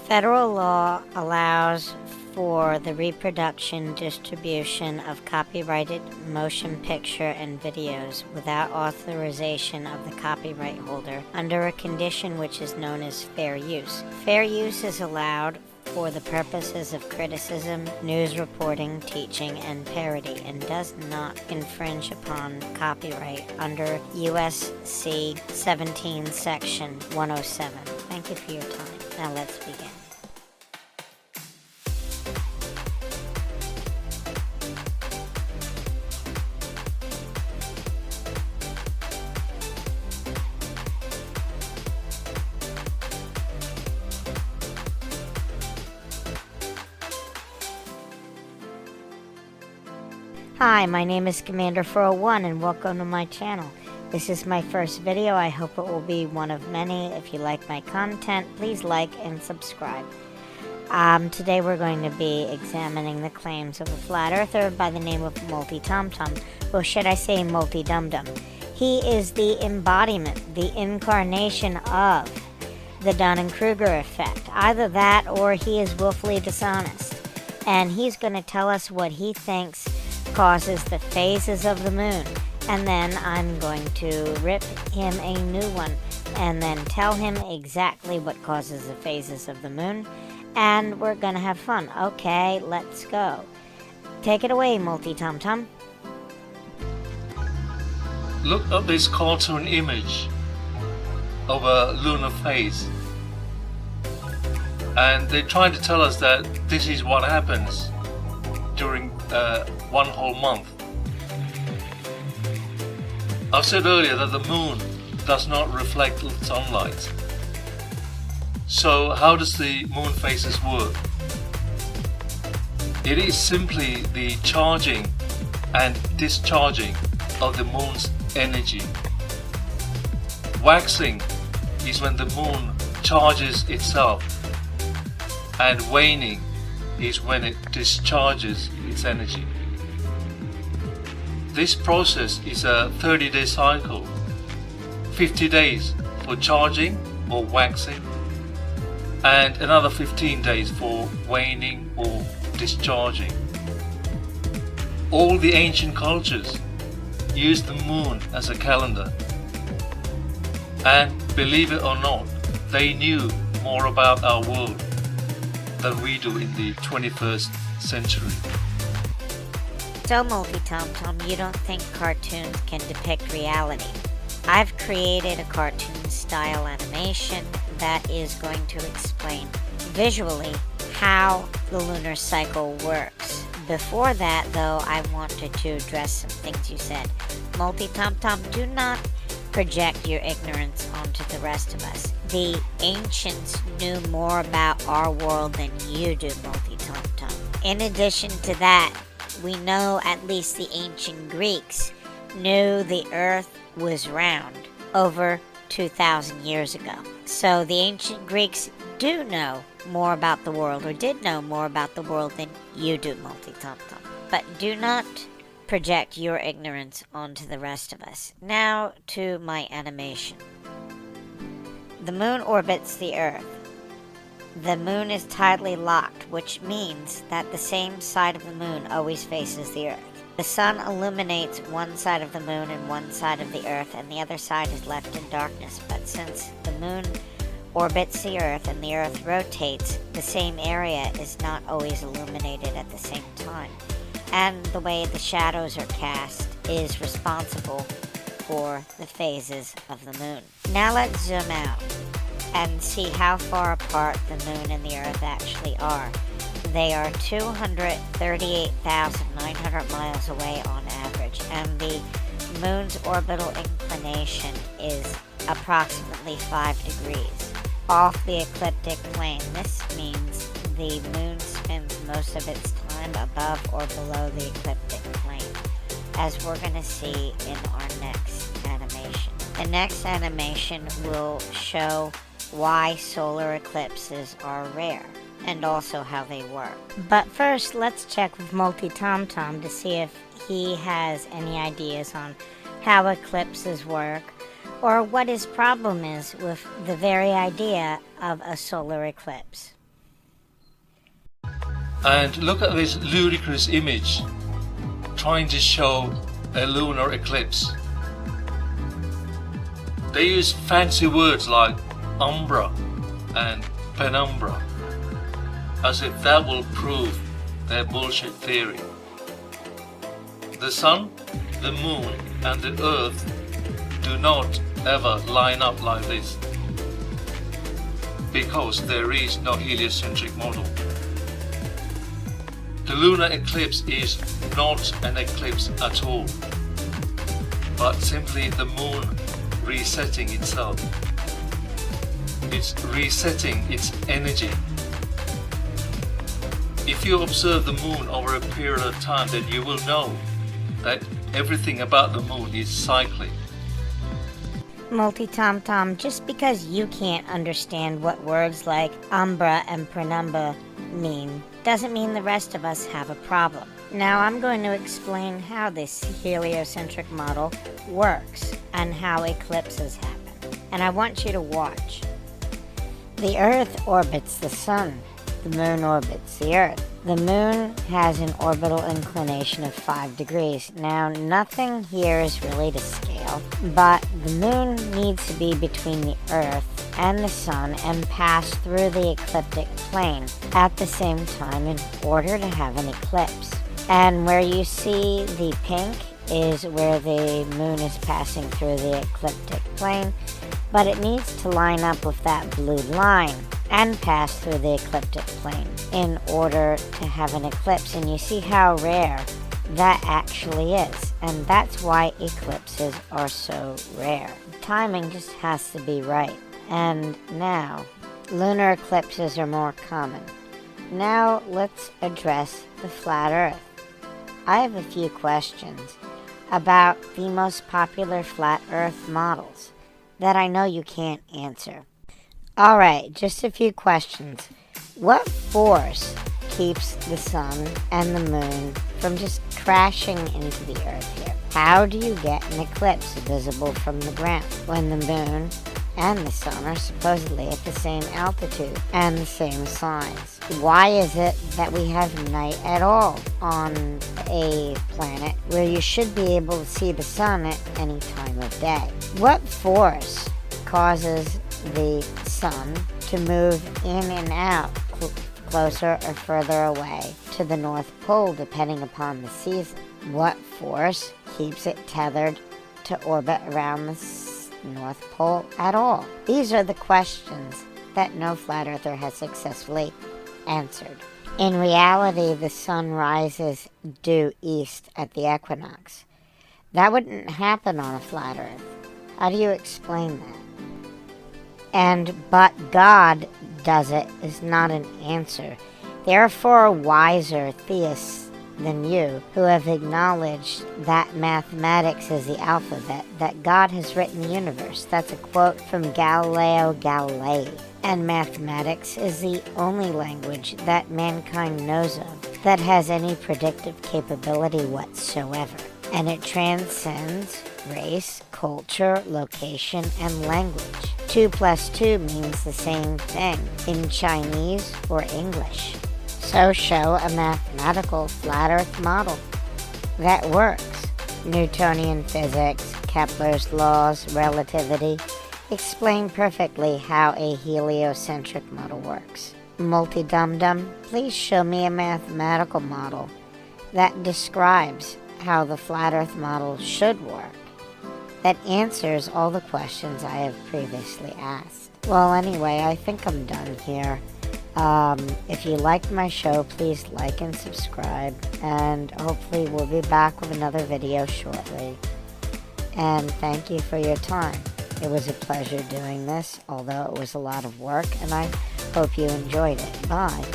Federal law allows for the reproduction, distribution of copyrighted motion picture and videos without authorization of the copyright holder under a condition which is known as fair use. Fair use is allowed for the purposes of criticism, news reporting, teaching, and parody, and does not infringe upon copyright under U.S.C. 17 Section 107. Thank you for your time. Now let's begin. Hi, my name is Commander401 and welcome to my channel. This is my first video. I hope it will be one of many. If you like my content, please like and subscribe. Today we're going to be examining the claims of a flat earther by the name of MultiT0mt0m, or should I say MultiT0mt0m. He is the embodiment, the incarnation of the Dunning-Kruger effect. Either that or he is willfully dishonest. And he's going to tell us what he thinks causes the phases of the moon, and then I'm going to rip him a new one and then tell him exactly what causes the phases of the moon, and we're gonna have fun. Okay, let's go. Take it away, MultiT0mt0m. Look at this cartoon image of a lunar phase, and they're trying to tell us that this is what happens during one whole month. I've said earlier that the moon does not reflect sunlight. So how does the moon phases work? It is simply the charging and discharging of the moon's energy. Waxing is when the moon charges itself, and waning is when it discharges its energy. This process is a 30-day cycle, 50 days for charging or waxing, and another 15 days for waning or discharging. All the ancient cultures used the moon as a calendar, and believe it or not, they knew more about our world than we do in the 21st century. So MultiT0mt0m, you don't think cartoons can depict reality. I've created a cartoon style animation that is going to explain visually how the lunar cycle works. Before that though, I wanted to address some things you said. MultiT0mt0m, do not project your ignorance onto the rest of us. The ancients knew more about our world than you do, MultiT0mt0m. In addition to that, we know at least the ancient Greeks knew the earth was round over 2,000 years ago. So the ancient Greeks do know more about the world, or did know more about the world than you do, MultiT0mt0m. But do not project your ignorance onto the rest of us. Now to my animation. The moon orbits the earth. The moon is tidally locked, which means that the same side of the moon always faces the earth. The sun illuminates one side of the moon and one side of the earth, and the other side is left in darkness. But since the moon orbits the earth and the earth rotates, the same area is not always illuminated at the same time. And the way the shadows are cast is responsible for the phases of the moon. Now let's zoom out and see how far apart the moon and the earth actually are. They are 238,900 miles away on average, and the moon's orbital inclination is approximately 5 degrees off the ecliptic plane. This means the moon spends most of its time above or below the ecliptic plane, as we're going to see in our next animation. The next animation will show why solar eclipses are rare, and also how they work. But first, let's check with MultiT0mt0m to see if he has any ideas on how eclipses work, or what his problem is with the very idea of a solar eclipse. And look at this ludicrous image trying to show a lunar eclipse. They use fancy words like umbra and penumbra, as if that will prove their bullshit theory. The sun, the moon, and the earth do not ever line up like this, because there is no heliocentric model. The lunar eclipse is not an eclipse at all, but simply the moon resetting itself. It's resetting its energy. If you observe the moon over a period of time, then you will know that everything about the moon is cyclic. MultiT0mt0m, just because you can't understand what words like umbra and penumbra mean, doesn't mean the rest of us have a problem. Now I'm going to explain how this heliocentric model works and how eclipses happen. And I want you to watch. The Earth orbits the Sun. The Moon orbits the Earth. The Moon has an orbital inclination of 5 degrees. Now, nothing here is really to scale, but the Moon needs to be between the Earth and the Sun and pass through the ecliptic plane at the same time in order to have an eclipse. And where you see the pink is where the Moon is passing through the ecliptic plane, but it needs to line up with that blue line and pass through the ecliptic plane in order to have an eclipse. And you see how rare that actually is, and that's why eclipses are so rare. Timing just has to be right. And now, lunar eclipses are more common. Now let's address the flat Earth. I have a few questions about the most popular flat Earth models that I know you can't answer. Alright, just a few questions. What force keeps the sun and the moon from just crashing into the Earth here? How do you get an eclipse visible from the ground when the moon and the sun are supposedly at the same altitude and the same size? Why is it that we have night at all on a planet where you should be able to see the sun at any time of day? What force causes the sun to move in and out closer or further away to the North Pole depending upon the season? What force keeps it tethered to orbit around the North Pole at all? These are the questions that no flat earther has successfully answered. In reality, the sun rises due east at the equinox. That wouldn't happen on a flat earth. How do you explain that? But God does it is not an answer. There are far wiser theists than you who have acknowledged that mathematics is the alphabet, that God has written the universe. That's a quote from Galileo Galilei. And mathematics is the only language that mankind knows of that has any predictive capability whatsoever. And it transcends race, culture, location, and language. 2 + 2 means the same thing in Chinese or English. So show a mathematical flat earth model that works. Newtonian physics, Kepler's laws, relativity explain perfectly how a heliocentric model works. MultiT0mt0m, please show me a mathematical model that describes how the flat earth model should work, that answers all the questions I have previously asked. Well, anyway, I think I'm done here. If you liked my show, please like and subscribe, and hopefully we'll be back with another video shortly. And thank you for your time. It was a pleasure doing this, although it was a lot of work, and I hope you enjoyed it. Bye.